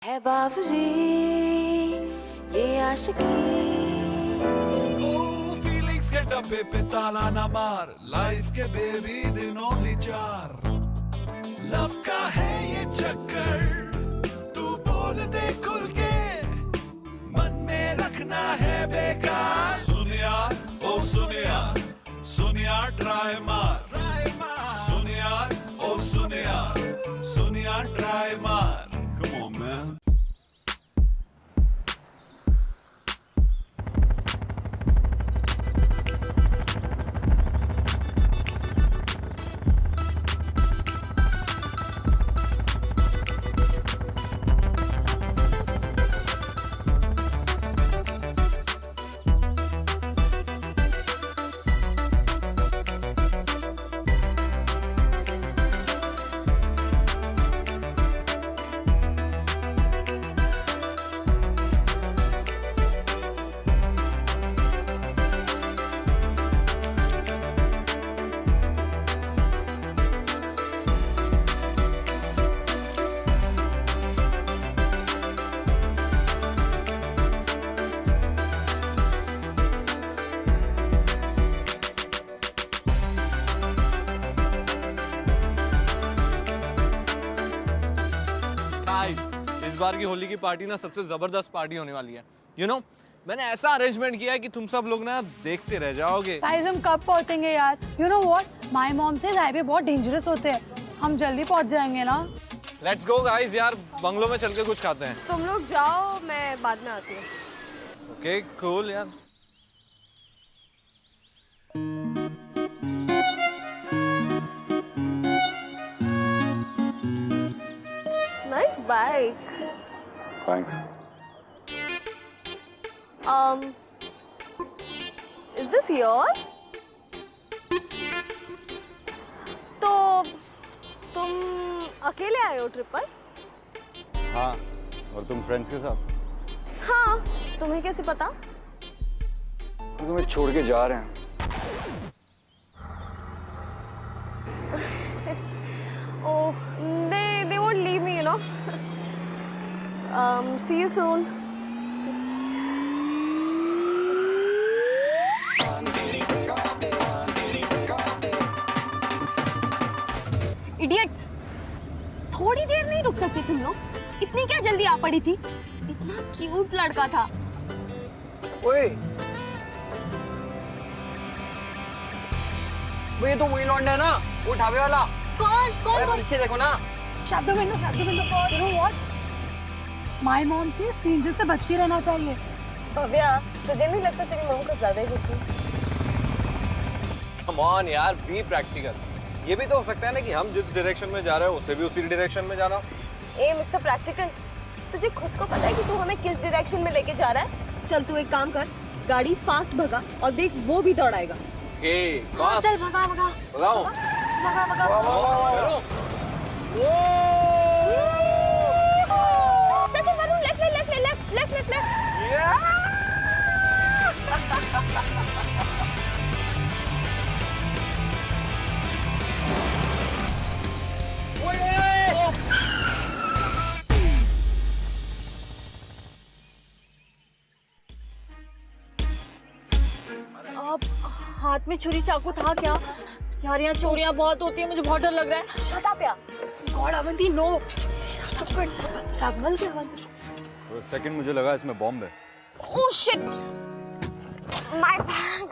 है बावरी ये आशिकी फीलिंग्स के डब्बे पे ताला ना मार, लाइफ के बेबी दिन ओनली 4। लव का है ये चक्कर, तू बोल दे खुल के, मन में रखना है बेकार। सुन यार ओ सुन यार, सुन यार ट्राई मार, सुन यार ओ सुन यार ट्राई मार। Come on man। इस बार की होली की पार्टी ना सबसे जबरदस्त पार्टी होने वाली है। यू नो, मैंने ऐसा अरेंजमेंट किया है कि तुम सब लोग ना देखते रह जाओगे। गाइस हम कब पहुंचेंगे यार? You know what, my mom से हाईवे बहुत डेंजरस होते हैं, हम जल्दी पहुंच जाएंगे ना। लेट्स गो गाइस यार, बंगलो में चल के कुछ खाते हैं। तुम लोग जाओ, मैं बाद में आती हूँ। ओके कूल यार। Nice bike. Thanks. Is this yours? तो तुम अकेले आए हो ट्रिप पर? हाँ, और तुम फ्रेंड्स के साथ? हाँ, तुम्हें कैसे पता? हम तुम्हें छोड़ के जा रहे हैं। Oh, they won't leave me, you know. See you soon. Idiots! थोड़ी देर नहीं रुक सकते तुम लोग? इतनी क्या जल्दी आ पड़ी थी? इतना क्यूट लड़का था। ओए, वो ये तो वही लौंडा है ना, वो ढाबे वाला। कौन? पीछे देखो ना। शब्द में लो। You know what, my mom से स्ट्रेंजर से बच के रहना चाहिए। भव्या, तुझे नहीं लगता तेरी मम्मी को ज्यादा ही गुस्सा? कम ऑन यार, बी प्रैक्टिकल। ये भी तो हो सकता है ना कि हम जिस डायरेक्शन में जा रहे हैं उसे भी उसी डायरेक्शन में जाना। ए मिस्टर प्रैक्टिकल, तुझे खुद को पता है कि तू हमें किस डायरेक्शन में लेके जा रहा है? चल तू एक काम कर, गाड़ी फास्ट भगा और देख वो भी दौड़ाएगा। चल भगा। भगाओ। चल वरुण, लेफ्ट। अब हाथ में छुरी चाकू था क्या? यार यहाँ चोरियां बहुत होती है, मुझे बहुत डर लग रहा है। शट अप यार। God Avanti, no. संभल के अवंती। For a second मुझे लगा इसमें बॉम्ब है। Oh shit! My bag.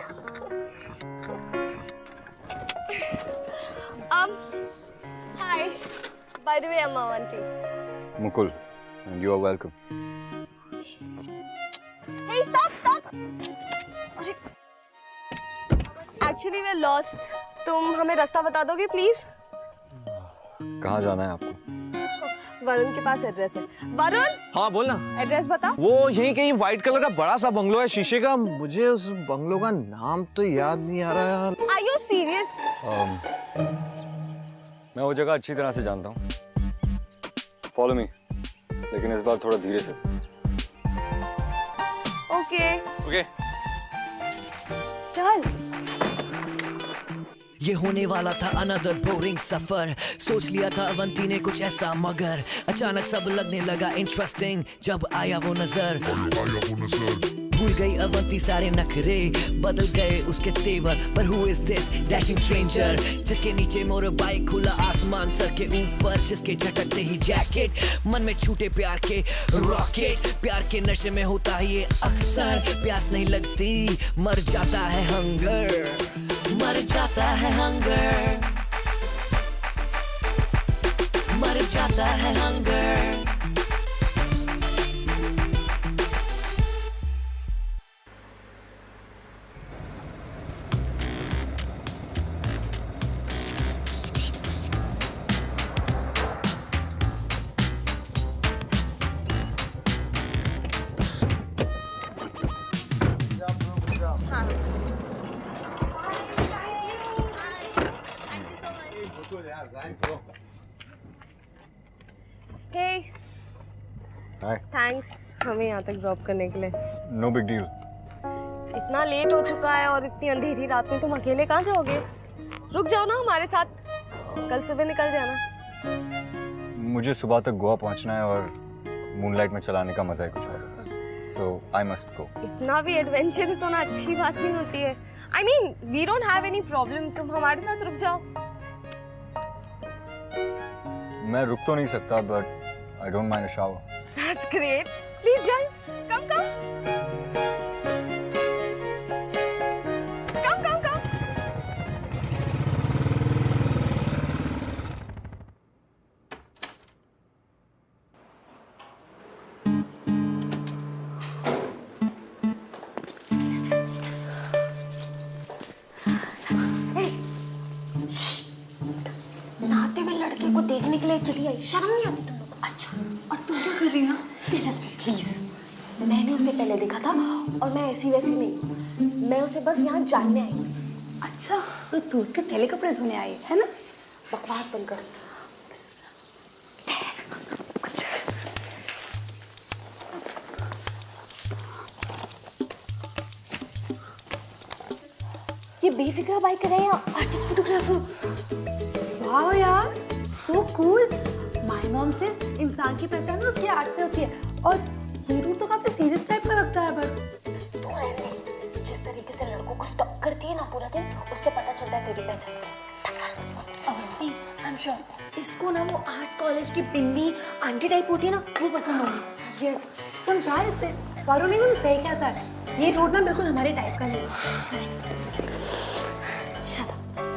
Hi. By the way, I'm Avanti. Mukul, and you are welcome. Hey, stop! Actually, we're lost. तुम हमें रास्ता बता दोगे प्लीज? कहाँ जाना है आपको? वरुण के पास एड्रेस है। वरुण, हाँ बोल ना। एड्रेस बता। वो यही कहीं व्हाइट कलर का बड़ा सा बंगलो है शीशे का, मुझे उस बंगलो का नाम तो याद नहीं आ रहा यार। Are you serious? मैं वो जगह अच्छी तरह से जानता हूँ। Follow me, लेकिन इस बार थोड़ा धीरे से। Okay. ओके। चल ये होने वाला था अनदर बोरिंग सफर, सोच लिया था अवंती ने कुछ ऐसा, मगर अचानक सब लगने लगा इंटरेस्टिंग जब आया वो नजर। भूल गई अवंती सारे नखरे, बदल गए उसके तेवर, पर who is this dashing stranger जिसके नीचे मोर बाइक, खुला आसमान सर के ऊपर, जिसके झटकते ही जैकेट, मन में छूटे प्यार के रॉकेट। प्यार के नशे में होता है ये अक्सर, प्यास नहीं लगती मर जाता है हंगर, मर जाता है हंगर, मर जाता है हंगर। हाय। थैंक्स हमें यहाँ तक ड्रॉप करने के लिए। No big deal. इतना लेट हो चुका है और इतनी अंधेरी रात में तुम अकेले कहाँ जाओगे? रुक जाओ ना हमारे साथ, कल सुबह निकल जाना। मुझे सुबह तक गोवा पहुंचना है और मूनलाइट में चलाने का मजा ही कुछ और होता है, सो आई मस्ट गो। इतना भी एडवेंचरस होना अच्छी बात नहीं होती है। I mean we don't have any problem, तुम हमारे साथ रुक जाओ। मैं रुक तो नहीं सकता, but I don't mind a shower. That's great. Please join. Come, come. Come, come, come. नहाते हुए लड़के को देखने के लिए चली आई, शर्म नहीं आती तुम लोग को? अच्छा, और तुम क्या कर रही हो? प्लीज, मैंने उसे पहले देखा था और मैं ऐसी वैसी नहीं, मैं उसे बस यहाँ जानने आई। अच्छा, तो तू उसके पहले कपड़े धोने आई है ना? बकवास बंद कर। ये बेसिकली बाइक है या आर्टिस्ट फोटोग्राफर? वाह यार, सो कूल। माय मॉम से इंसान की पहचान उसकी आर्ट से होती है, और ये रूट तो काफी सीरियस टाइप का लगता है। पर तू रहने, जिस तरीके से लड़कों को स्टॉक करती है ना पूरा दिन, उससे पता चलता है तेरी पहचान। अवंती, आई एम श्योर इसको ना वो आर्ट कॉलेज की बिंदी आंटी टाइप होती है ना, वो पसंद होगी। यस, समझा इसे। वरुण एकदम सही कहता है, ये रूट ना बिल्कुल हमारे टाइप का नहीं है।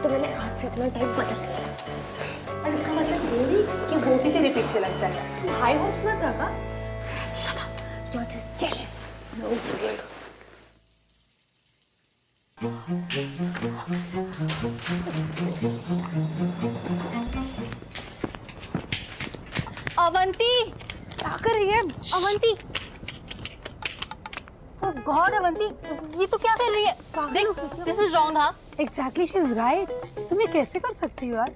तो मैंने आज से इतना टाइप बदल लिया, और इसका मतलब ये नहीं कि वो भी तेरे पीछे लग जाएगा। तुम हाई होप्स मत रखा। Shut up, you're just jealous. No weird. Avanti, क्या कर रही है? अवंती, oh God, अवंती, ये तो क्या कर रही है? देख, this is wrong, हाँ? Exactly, she's right. तुम ये कैसे कर सकती हो यार?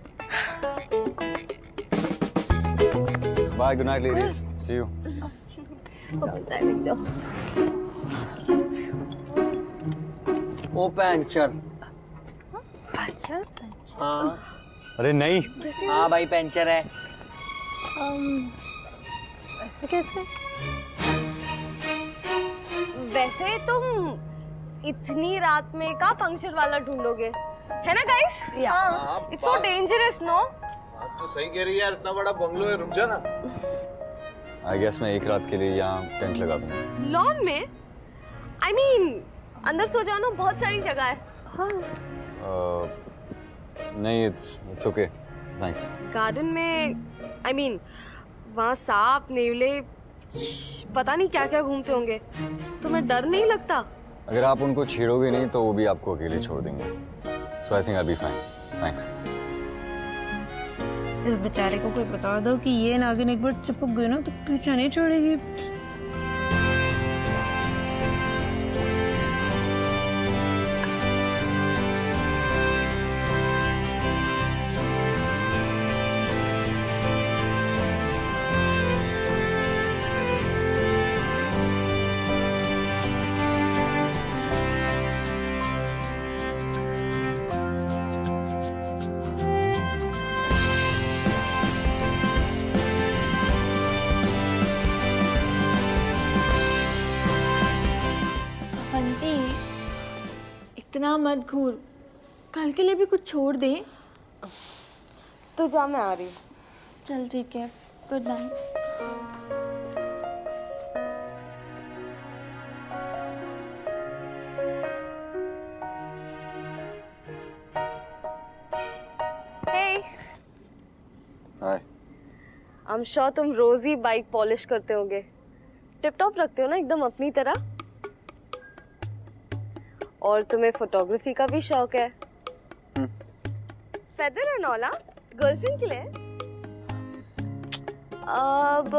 Bye, good night, ladies. See you. ओ पंचर। पंचर? हाँ अरे नहीं। हाँ भाई पंचर है। ऐसे कैसे? वैसे तुम इतनी रात में का पंक्चर वाला ढूंढोगे, है ना guys? Yeah. It's so dangerous, no? आप तो सही कह रही है यार, इतना बड़ा बंगलो है, रुक जा ना। आई गेस मैं एक रात के लिए यहाँ टेंट लगा दूंगा। लॉन में? I mean, अंदर सो जाओ ना, बहुत सारी जगह है। हाँ। नहीं, it's okay. Thanks. गार्डन में, I mean, वहाँ सांप, नेवले, पता नहीं क्या क्या घूमते होंगे। तुम्हें डर नहीं लगता? अगर आप उनको छेड़ोगे नहीं तो वो भी आपको अकेले छोड़ देंगे। So I think I'll be fine. Thanks. इस बेचारे को कोई बता दो कि ये नागिन एक बार चिपक गई ना तो पीछा नहीं छोड़ेगी। इतना मत घूर, कल के लिए भी कुछ छोड़ दे। तो जा, मैं आ रही हूँ। चल ठीक है, good night. Hey, hi. I'm sure तुम रोज ही बाइक पॉलिश करते होगे। टिप टॉप रखते हो ना एकदम अपनी तरह। और तुम्हें फोटोग्राफी का भी शौक है। फेदर एंड ऑल, गर्लफ्रेंड के लिए? अब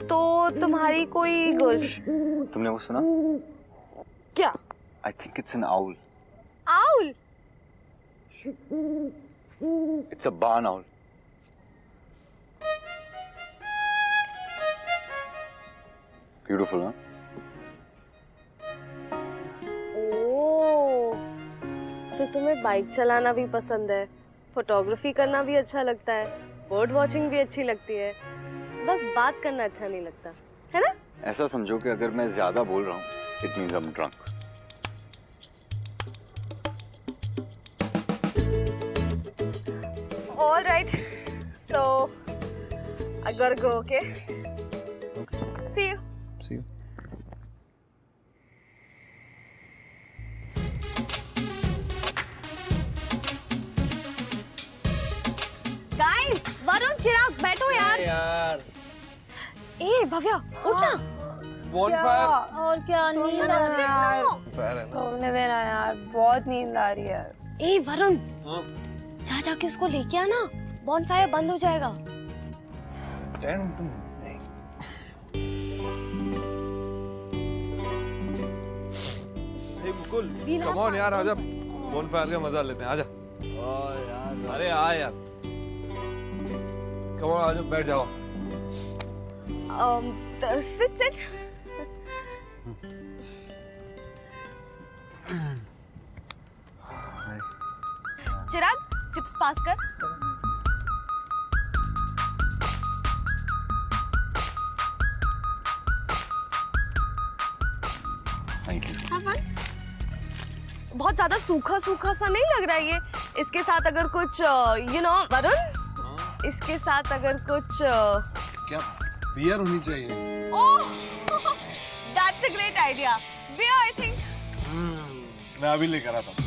तो तुम्हारी कोई गर्लफ्रेंड? तुमने वो सुना? क्या? I think it's an owl. Owl? It's a barn owl. Beautiful, huh? ओह, तो तुम्हें बाइक चलाना भी पसंद है, फोटोग्राफी करना भी अच्छा लगता है, बर्ड वॉचिंग भी अच्छी लगती है, बस बात करना अच्छा नहीं लगता, है ना? ऐसा समझो कि अगर मैं ज्यादा बोल रहा हूँ, it means I'm drunk. All right, so I gotta go, okay? See you. See you. Guys, Varun, Chirag, बैठो यार। ए भव्या, उठ ना। बॉनफायर और क्या नींद आ रहा है यार, सोने देना यार, बहुत नींद आ रही है। ए वरुण, जा जाके उसको लेके आना, बॉनफायर बंद हो जाएगा। मुकुल, कम ऑन यार, आजा, बॉनफायर का मजा लेते हैं, आजा। यार, अरे आ यार, कम ऑन, आजा, बैठ जाओ। Sit. चिराग, चिप्स पास कर। Thank you. Have fun. बहुत ज्यादा सूखा सूखा सा नहीं लग रहा है ये? इसके साथ अगर कुछ वरुण, इसके साथ अगर कुछ क्या बियर होनी चाहिए? ओह, that's a great idea. Beer, I think. मैं अभी लेकर आता हूँ।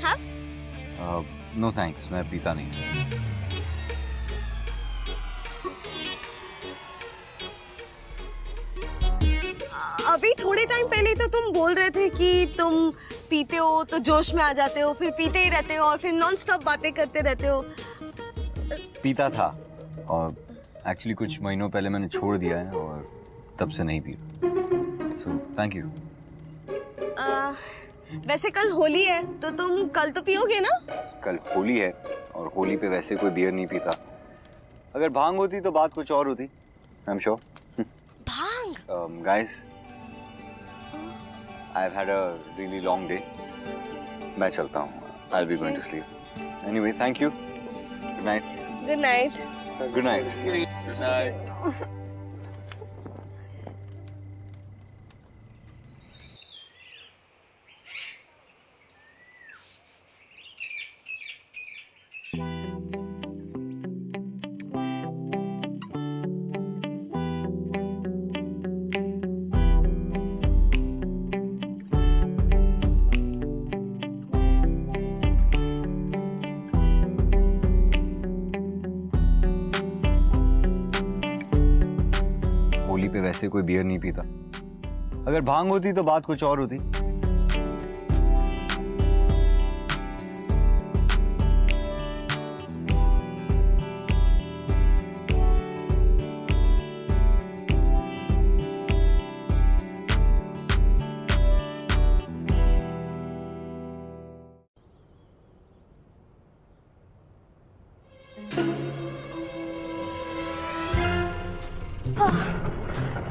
हाँ? No thanks, मैं पीता नहीं। अभी थोड़े टाइम पहले तो तुम बोल रहे थे कि तुम पीते हो तो जोश में आ जाते हो, फिर पीते ही रहते हो और फिर नॉन स्टॉप बातें करते रहते हो। पीता था और एक्चुअली कुछ महीनों पहले मैंने छोड़ दिया है और तब से नहीं पिया। So thank you. वैसे कल होली है तो तुम कल तो पियोगे ना? कल होली है और होली पे वैसे कोई बियर नहीं पीता। अगर भांग होती तो बात कुछ और होती। I am sure. Bhang? Guys, I've had a really long day. मैं चलता हूँ। I'll be going to sleep. Anyway, thank you. Good night. Good night. Good night. Good night. पे वैसे कोई बियर नहीं पीता। अगर भांग होती तो बात कुछ और होती।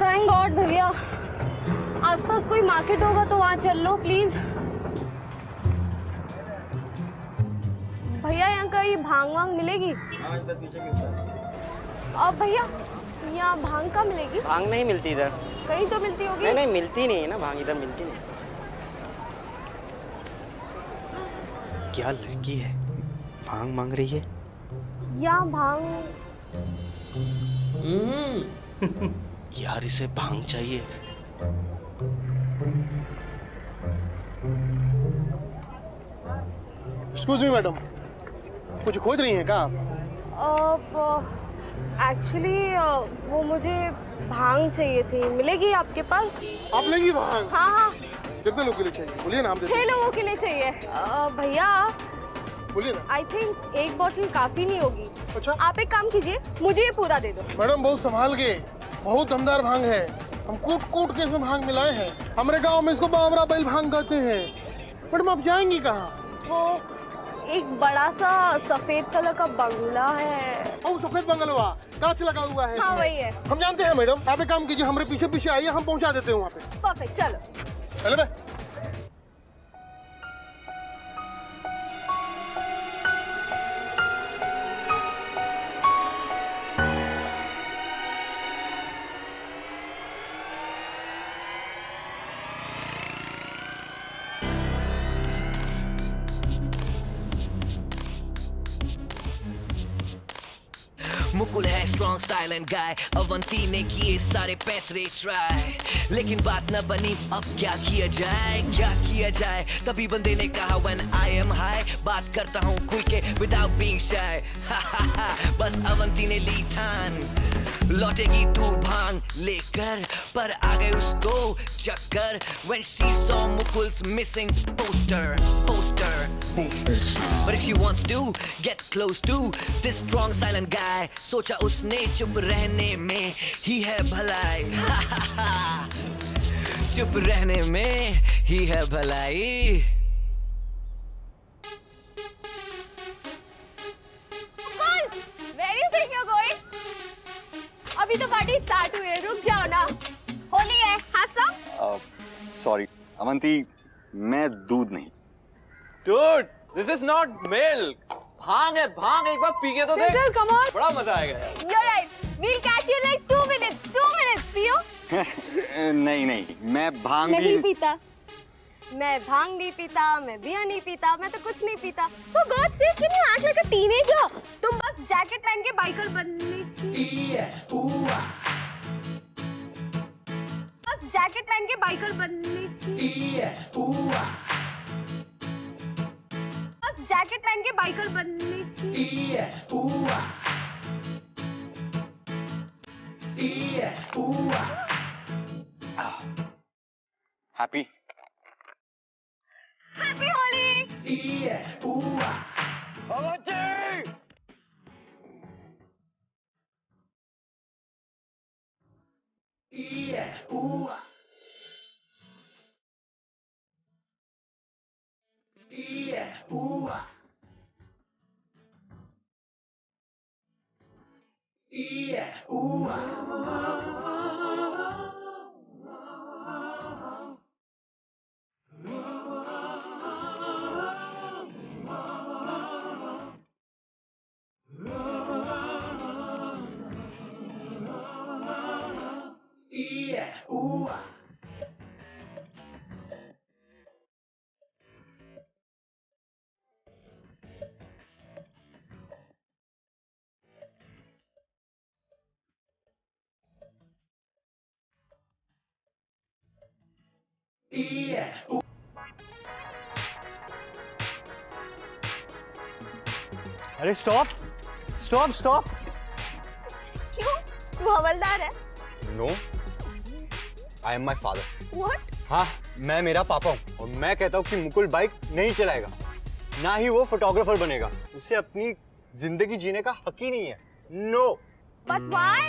थैंक गॉड भैया, आसपास कोई मार्केट होगा तो वहाँ चल लो प्लीज। भैया यहाँ का ये भांग वांग मिलेगी? भैया यहाँ भांग कहाँ मिलेगी? भांग नहीं मिलती इधर। कहीं तो मिलती होगी। नहीं मिलती नहीं है ना भांग, इधर मिलती नहीं। क्या लड़की है, भांग मांग रही है। यहाँ भांग यार इसे भांग चाहिए। एक्सक्यूज मी मैडम, कुछ खोज रही हैं क्या आप? एक्चुअली वो मुझे भांग चाहिए थी, मिलेगी आपके पास? आप लेंगी भांग? हाँ। कितने लोगों के लिए चाहिए बोलिए ना, हम देते हैं। 6 लोगों के लिए चाहिए। भैया बोलिए ना। आई थिंक 1 बॉटल काफी नहीं होगी। अच्छा, आप एक काम कीजिए, मुझे ये पूरा दे दो। मैडम बहुत संभाल के, बहुत दमदार भांग है, हम कूट के इसमें भांग मिलाए हैं। हमारे गांव में इसको बावरा बैल भांग कहते हैं। मैडम आप जाएंगी कहाँ? वो एक बड़ा सा सफेद कलर का बंगला है। सफेद बंगलवा कांच लगा हुआ है। हाँ वही है। हम जानते हैं मैडम, आप एक काम कीजिए, हमारे पीछे पीछे आइए, हम पहुंचा देते हैं वहाँ पे। परफेक्ट, चलो। चलो बे। मुकुल है स्ट्रॉन्ग स्टाइल एंड गाय, अवंती ने किए सारे पैतरे ट्राई, लेकिन बात न बनी। अब क्या किया जाए? तभी बंदे ने कहा when I am high, बात करता हूँ खुल के without being shy। बस अवंती ने ली ठान, लौटेगी तू भांग लेकर, पर आ गए उसको चक्कर when she saw Mukul's missing poster। But if she wants to get close to this strong silent guy, सोचा उसने चुप रहने में ही है भलाई। चुप रहने में ही है भलाई। Where do you think you're going? अभी तो पार्टी स्टार्ट हुई है, रुक जाओ ना। होली है, have some? सॉरी अवंती, मैं दूध नहीं। Dude, this is not milk. भांग है भांग, एक बार पी के तो देख। Sizzle, come on. बड़ा मजा आएगा। You're right. We'll catch you in like 2 minutes. 2 minutes, पियो? नहीं, मैं भांग नहीं भी पीता। मैं भांग नहीं पीता, मैं बियर नहीं पीता, मैं तो कुछ नहीं पीता। For God's sake, can you act like a teenager? तुम बस जैकेट पहन के बाइकर बनने की। बस जैकेट पहन के बाइकर बनने की। बस जैकेट पहन के बाइकर बनने की। Happy happy Holi. अरे स्टॉप स्टॉप स्टॉप। क्यों? तू हवलदार है? No, I am my father. What? हाँ, मैं मेरा पापा हूँ और मैं कहता हूँ कि मुकुल बाइक नहीं चलाएगा, ना ही वो फोटोग्राफर बनेगा। उसे अपनी जिंदगी जीने का हक ही नहीं है। No. But why?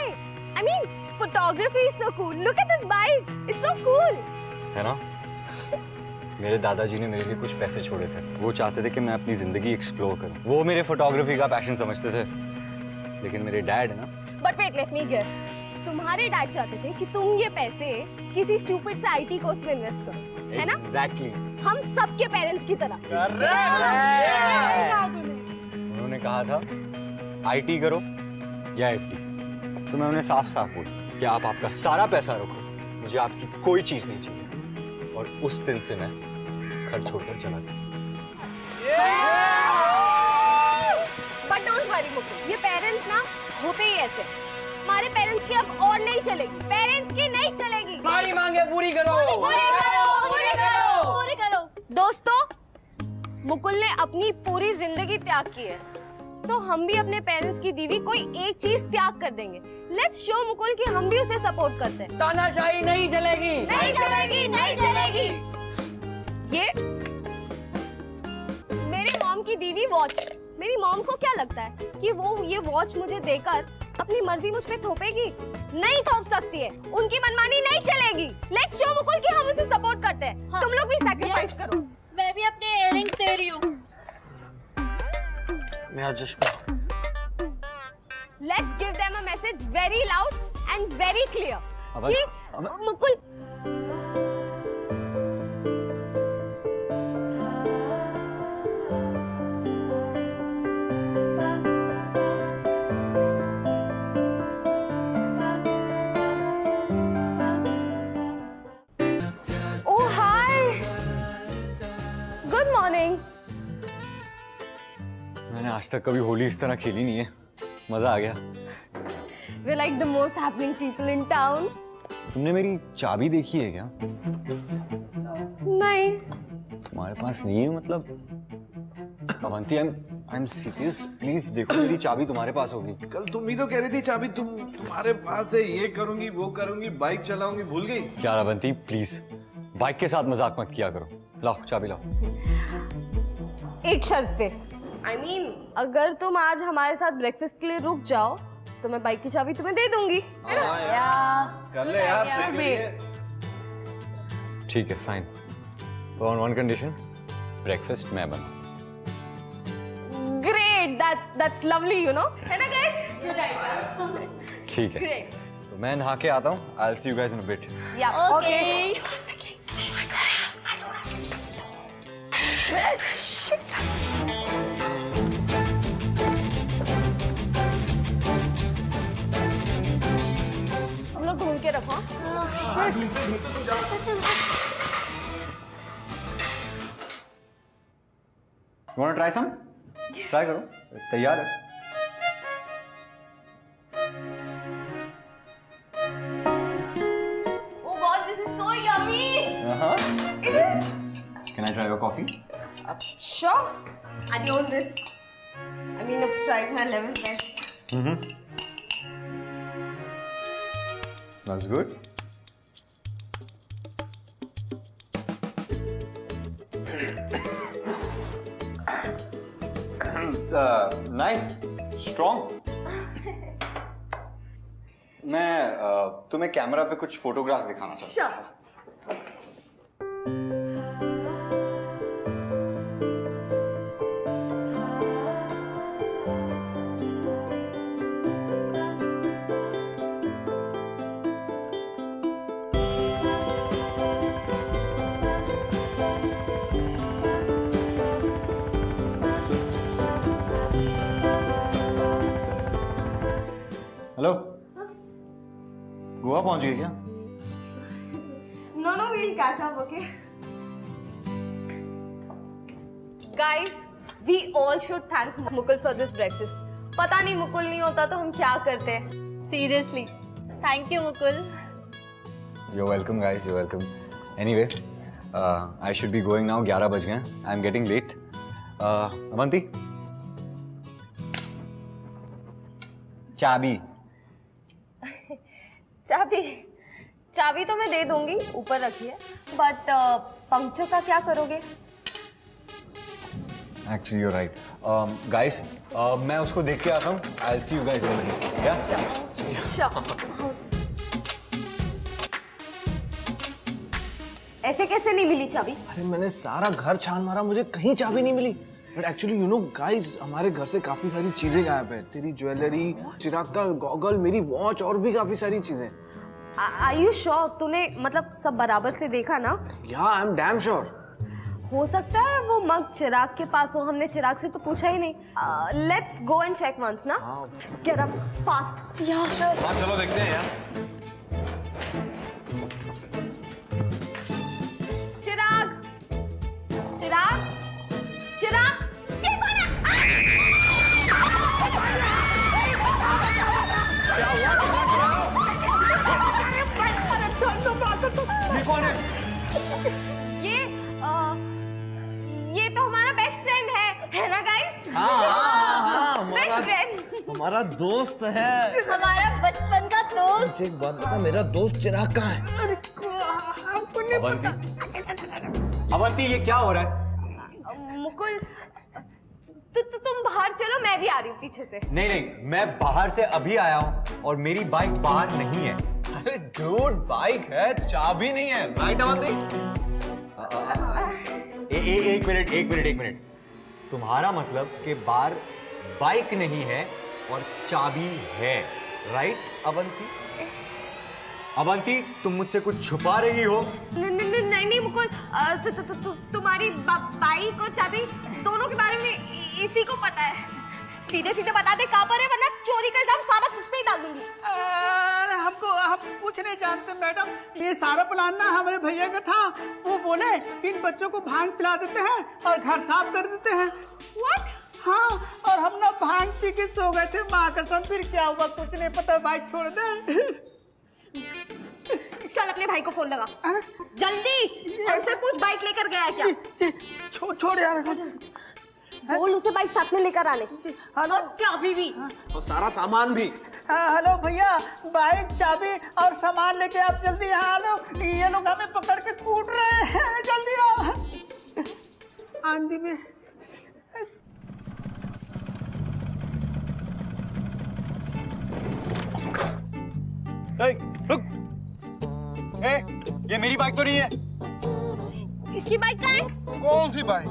I mean, photography is so cool. Look at this bike. It's so cool. है ना? मेरे दादाजी ने मेरे लिए कुछ पैसे छोड़े थे। वो चाहते थे कि मैं अपनी जिंदगी एक्सप्लोर करूं। वो मेरे फोटोग्राफी का पैशन समझते थे, लेकिन मेरे डैड है ना। But wait, let me guess. तुम्हारे डैड चाहते थे कि तुम ये पैसे किसी स्टूपिड से आईटी कोर्स में इन्वेस्ट करो, है ना? Exactly. हम सबके पेरेंट्स की तरह। उन्होंने कहा था आईटी करो या एफडी। तो मैं उन्हें साफ साफ बोला कि आप आपका सारा पैसा रखो, मुझे आपकी कोई चीज नहीं चाहिए। और उस दिन से मैं घर छोड़कर चला गया। बट डोंट वरी मुकुल, ये पेरेंट्स ना होते ही ऐसे। हमारे पेरेंट्स की अब और नहीं चलेगी, पेरेंट्स की नहीं चलेगी। मांगी मांगे पूरी करो, पूरी करो, पूरी करो, पूरी करो। दोस्तों, मुकुल ने अपनी पूरी जिंदगी त्याग की है, तो हम भी अपने पेरेंट्स की दी हुई कोई एक चीज त्याग कर देंगे। लेट्स शो मुकुल कि हम भी उसे सपोर्ट करते हैं। तानाशाही नहीं चलेगी, नहीं चलेगी, नहीं चलेगी। ये मेरी मॉम की दी हुई वॉच, मेरी मॉम को क्या लगता है कि वो ये वॉच मुझे देकर अपनी मर्जी मुझ पे थोपेगी? नहीं थोप सकती है, उनकी मनमानी नहीं चलेगी। लेट्स शो मुकुल कि हम उसे सपोर्ट करते हैं। हाँ। तुम लोग भी सैक्रिफाइस करो। मैं भी अपने इयररिंग्स दे रही हूँ। मेरा चश्मा। Let's give them a message very loud and very clear कि Mukul Oh hi, good morning. मैंने आज तक कभी होली इस तरह खेली नहीं है, मजा आ गया। We're like the most happening people in town. तुमने मेरी चाबी देखी है क्या? नहीं। तुम्हारे पास नहीं है मतलब? Avanti, I am serious, please देखो, मेरी चाबी तुम्हारे पास होगी। कल तुम ही तो कह रही थी चाबी तुम्हारे पास है, ये करूंगी वो करूंगी, बाइक चलाऊंगी, भूल गई? यार अवंती प्लीज, बाइक के साथ मजाक मत किया करो। लाओ चाबी लाओ। एक शर्त पे, I mean, अगर तुम आज हमारे साथ ब्रेकफास्ट के लिए रुक जाओ तो मैं बाइक की चाबी तुम्हें दे दूंगी। कर ले यार, सही के लिए। ठीक है, fine. On one condition, breakfast मैं बनाऊं। Great, that's lovely, you know, है ना guys? ठीक है। Great. तो मैं नहा के आता हूँ। I'll see you guys in a bit. Yeah. Okay. हम लोग ढूंढ के रखो। You wanna try some? Try करो, तैयार है। Oh God, this is so yummy. Can I try your coffee? Sure. At your own risk. I mean, I've tried my level best. Smells good. Nice, strong. मैं तुम्हें camera पे कुछ photographs दिखाना चाहता हूँ। हेलो, गोवा पहुंच गए क्या? No, we'll catch up, okay? Guys, we all should thank Mukul for this breakfast. पता नहीं मुकुल नहीं होता तो हम क्या करते? Seriously, thank you Mukul. You're welcome, guys. You're welcome. Anyway, I should be going now. 11 बज गए. I'm getting late. अवंती, चाबी. चाबी तो मैं दे दूंगी, ऊपर रखिए, बट पंक्चर का क्या करोगे? Actually, you're right. Guys, मैं उसको देख के आता हूँ. I'll see you guys later. Yeah? Sure. ऐसे कैसे नहीं मिली चाबी? अरे मैंने सारा घर छान मारा, मुझे कहीं चाबी नहीं मिली। But actually you know guys, हमारे घर से काफी सारी चीजें गायब है। तेरी ज्वेलरी, चिराग का गॉगल, मेरी वॉच और भी काफी सारी चीजें। Are you sure? तूने मतलब सब बराबर से देखा ना? Yeah, I'm damn sure. हो सकता है वो मग चिराग के पास हो, हमने चिराग से तो पूछा ही नहीं। Let's go and check once ना। Get up fast. हाँ चलो देखते हैं यार। चिराग चिराग चिराग, ये कौन है? ये कौन है? ये तो हमारा बेस्ट फ्रेंड है ना गाइस? हाँ, बेस्ट फ्रेंड, हमारा दोस्त है, हमारा बचपन का दोस्त। मुझे एक बात बता, मेरा दोस्त चिराग कहाँ है? अवंती ये क्या हो रहा है? मुकुल तुम बाहर चलो, मैं भी आ रही हूँ पीछे से। नहीं, मैं बाहर से अभी आया हूँ और मेरी बाइक बाहर नहीं है। अरे डूड, बाइक है, चाबी नहीं है, राइट अवंती? एक मिनट। तुम्हारा मतलब कि बाहर बाइक नहीं है और चाबी है, राइट अवंती? अवंती, तुम मुझसे कुछ छुपा रही हो? नहीं मुकुल, तुम्हारी बाइक और चाबी दोनों के बारे में इसी को पता है। सीधे बता दे कहाँ पर है, वरना चोरी का इल्जाम सारा तुझ पे ही डाल दूंगी। हम कुछ नहीं जानते मैडम, ये सारा प्लान ना हमारे भैया का था। वो बोले कि इन बच्चों को भांग पिला देते हैं और घर साफ कर देते हैं। What? हाँ, और हम ना भांग पी के सो गए थे, माँ कसम। फिर क्या हुआ कुछ नहीं पता, बाइक छोड़ दे। चल अपने भाई को फोन लगा जल्दी, ऐसे पूछ बाइक लेकर गया क्या? छोड़ यार, बोल उसे बाइक साथ में लेकर आने। हेलो, चाबी भी और सारा सामान भी। हेलो भैया, बाइक चाबी और सामान लेके आप जल्दी यहाँ आ लो। ये लोग हमें पकड़ के कूट रहे हैं, जल्दी आओ। आंधी में रुक। ये मेरी बाइक तो नहीं है। इसकी बाइक कहाँ है? कौन सी बाइक?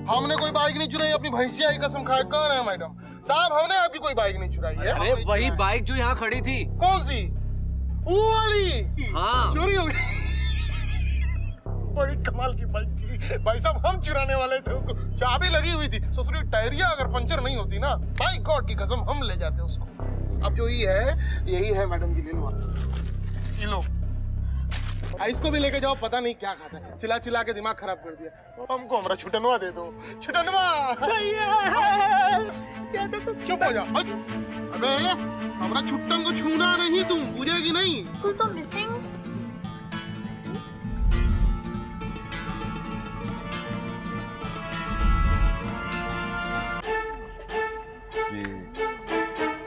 हमने कोई बाइक नहीं चुराई, अपनी भैंसिया की कसम खाए कह रहे हैं मैडम साहब, हमने आपकी कोई बाइक नहीं चुराई है। अरे वही बाइक जो यहाँ खड़ी थी। कौन सी? वो वाली? हाँ। चोरी हो गई। बड़ी कमाल की बाइक थी भाई साहब, हम चुराने वाले थे उसको, चाबी लगी हुई थी। ससुरी टायरिया अगर पंचर नहीं होती ना, बाई गॉड की कसम हम ले जाते उसको। अब जो ये है यही है मैडम जी, ले लो ये लो। इसको भी लेके जाओ, पता नहीं क्या खाता है, चिल्ला चिल्ला के दिमाग खराब कर दिया। हमको हमारा छुटनवा दे दो, छुटनवा। चुप हो जा। अबे हमारा छुट्टन को छूना नहीं, तुम बुझेगी नहीं। तू तो मिसिंग।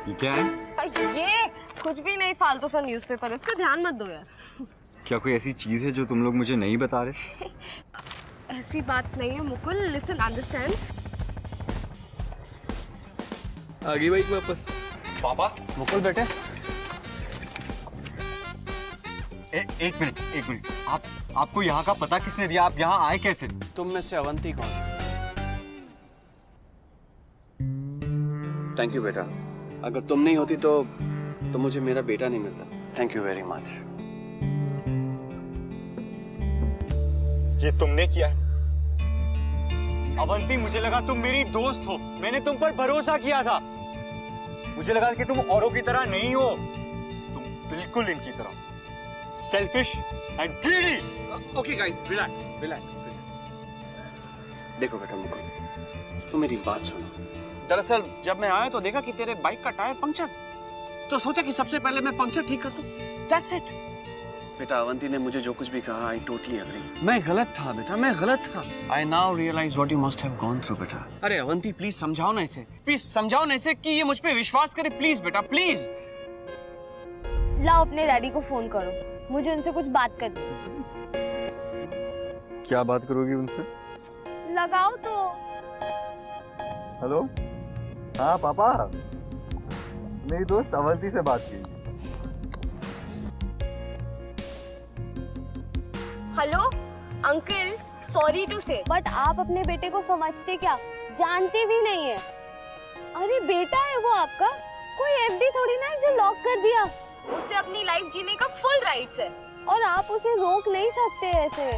ये क्या है? ये कुछ भी नहीं, फालतू सा न्यूज़पेपर है, इसका ध्यान मत दो यार। क्या कोई ऐसी चीज है जो तुम लोग मुझे नहीं बता रहे? ऐसी बात नहीं है मुकुल, लिसन अंडरस्टैंड। आ गई बाइक वापस। पापा, मुकुल बेटे। एक मिनट। आपको यहाँ का पता किसने दिया? आप यहाँ आए कैसे? तुम में से अवंती कौन? थैंक यू बेटा, अगर तुम नहीं होती तो मुझे मेरा बेटा नहीं मिलता। Thank you very much. ये तुमने किया है? अवंती, मुझे लगा तुम मेरी दोस्त हो, मैंने तुम पर भरोसा किया था। मुझे लगा कि तुम औरों की तरह नहीं हो, तुम बिल्कुल इनकी तरह selfish and greedy. Okay guys, relax. देखो बेटा मुकुल, तुम मेरी बात सुनो। दरअसल जब मैं आया तो देखा कि तेरे बाइक का टायर पंक्चर, तो सोचा कि सबसे पहले मैं पंक्चर ठीक कर दूं। That's it। बेटा अवंती ने मुझे जो कुछ भी कहा, I totally agree। मैं गलत था बेटा, मैं गलत था। I now realize what you must have gone through बेटा। अरे अवंती प्लीज समझाओ ना इसे, कि ये मुझ पे विश्वास करे, प्लीज बेटा प्लीज। लाओ अपने डैडी को फोन करो, मुझे उनसे कुछ बात करनी। क्या बात करोगी उनसे? लगाओ तो। हेलो, हाँ पापा, मेरी दोस्त अवंती से बात की। हेलो अंकल, सॉरी टू से, बट आप अपने बेटे को समझते क्या, जानते भी नहीं है। अरे बेटा है वो आपका, कोई एफडी थोड़ी ना है जो लॉक कर दिया। उसे अपनी लाइफ जीने का फुल राइट्स है और आप उसे रोक नहीं सकते ऐसे।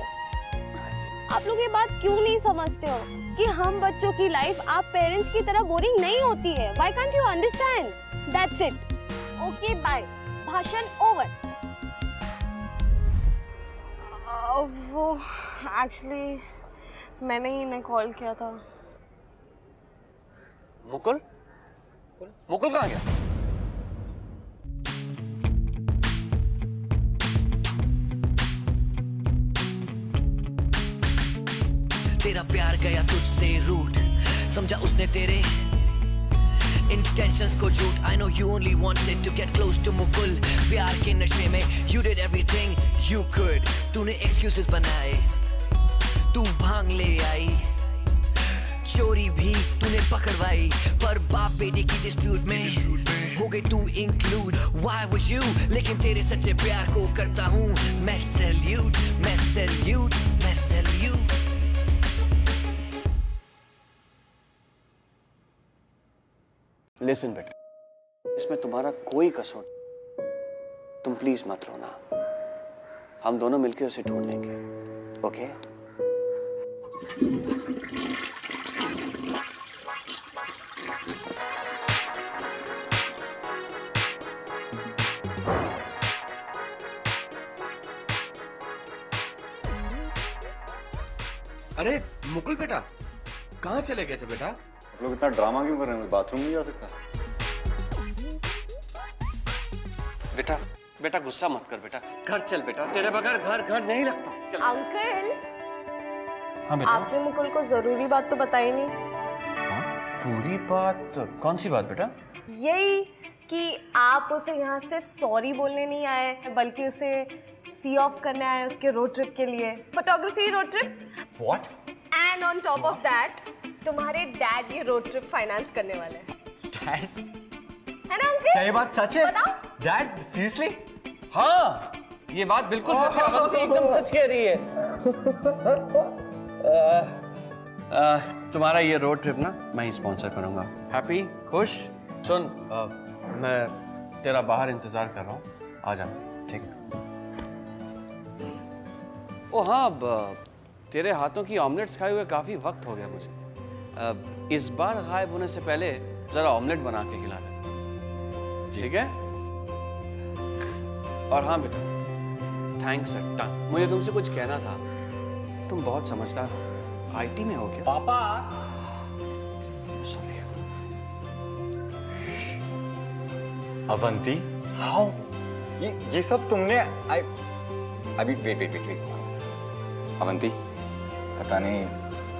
आप लोग ये बात क्यों नहीं समझते हो कि हम बच्चों की लाइफ आप पेरेंट्स की तरह बोरिंग नहीं होती है? Why can't you understand? That's it. Okay, bye. भाषण ओवर. वो एक्चुअली मैंने ही इन्हें कॉल किया था. मुकुल? मुकुल कहाँ गया? तेरा प्यार गया तुझसे रूट, समझा उसने तेरे intentions को झूठ. I know you only wanted to get close to Mukul. प्यार के नशे में you did everything you could. तूने excuses बनाए, तू भांग ले आई, चोरी भी तूने पकड़वाई, पर बाप बेटे की डिस्प्यूट में हो गई तू इंक्लूड. Why was you? लेकिन तेरे सच्चे प्यार को करता हूँ मैं सैल्यूट, मैं सैल्यूट, मैं सैल्यूट. लिसन बेटा, इसमें तुम्हारा कोई कसूर. तुम प्लीज मत रोना, हम दोनों मिलकर उसे ढूंढ लेंगे. ओके? अरे मुकुल बेटा, कहाँ चले गए थे बेटा? आप लोग इतना ड्रामा क्यों कर रहे हैं? बाथरूम नहीं जा सकता? बेटा बेटा गुस्सा मत कर बेटा, घर चल बेटा, तेरे बगैर घर घर नहीं लगता. चल. अंकल, हाँ बेटा. आपने मुकुल को जरूरी बात तो बताई नहीं. पूरी बात? कौन सी बात बेटा? यही कि आप उसे यहाँ सिर्फ सॉरी बोलने नहीं आए, बल्कि उसे सी ऑफ करने आए उसके रोड ट्रिप के लिए. Photography road trip. What? And on top of that तुम्हारे डैड ये रोड ट्रिप फाइनेंस करने वाले हैं. डैड? है ना अंकल? क्या ये बात सच है? बताओ. Dad seriously? हाँ, ये बात बिल्कुल सच है. अवंती एकदम सच कह रही है. तुम्हारा ये रोड ट्रिप ना मैं ही स्पॉन्सर करूंगा. हैप्पी? खुश? सुन, मैं तेरा बाहर इंतजार कर रहा हूँ, आ जाना. ठीक है? ओ हाँ, तेरे हाथों की ऑमलेट्स खाए हुए काफी वक्त हो गया मुझे. इस बार गायब होने से पहले जरा ऑमलेट बना के खिला दे. ठीक है? और हाँ बेटा, थैंक्स अट्टा. मुझे तुमसे कुछ कहना था. तुम बहुत समझदार हो. आईटी में हो क्या? पापा. सॉरी. अवंती, हाउ? ये सब तुमने अभी वेट. अवंती, पता नहीं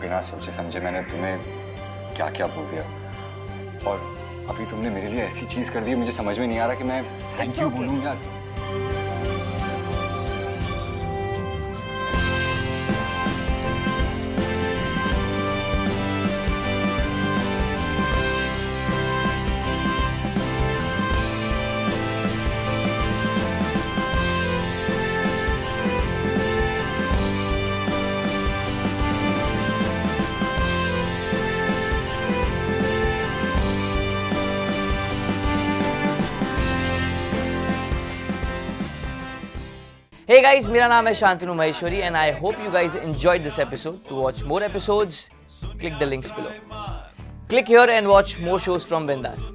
बिना सोचे समझे मैंने तुम्हें क्या क्या बोल दिया, और अभी तुमने मेरे लिए ऐसी चीज कर दी, मुझे समझ में नहीं आ रहा कि मैं थैंक यू बोलूं या. Hey guys, मेरा नाम है Shantanu Maheshwari and I hope you guys enjoyed this episode. To watch more episodes, click the links below. Click here and watch more shows from Bindaas.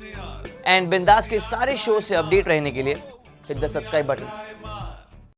And Bindaas के सारे shows से update रहने के लिए hit the subscribe button.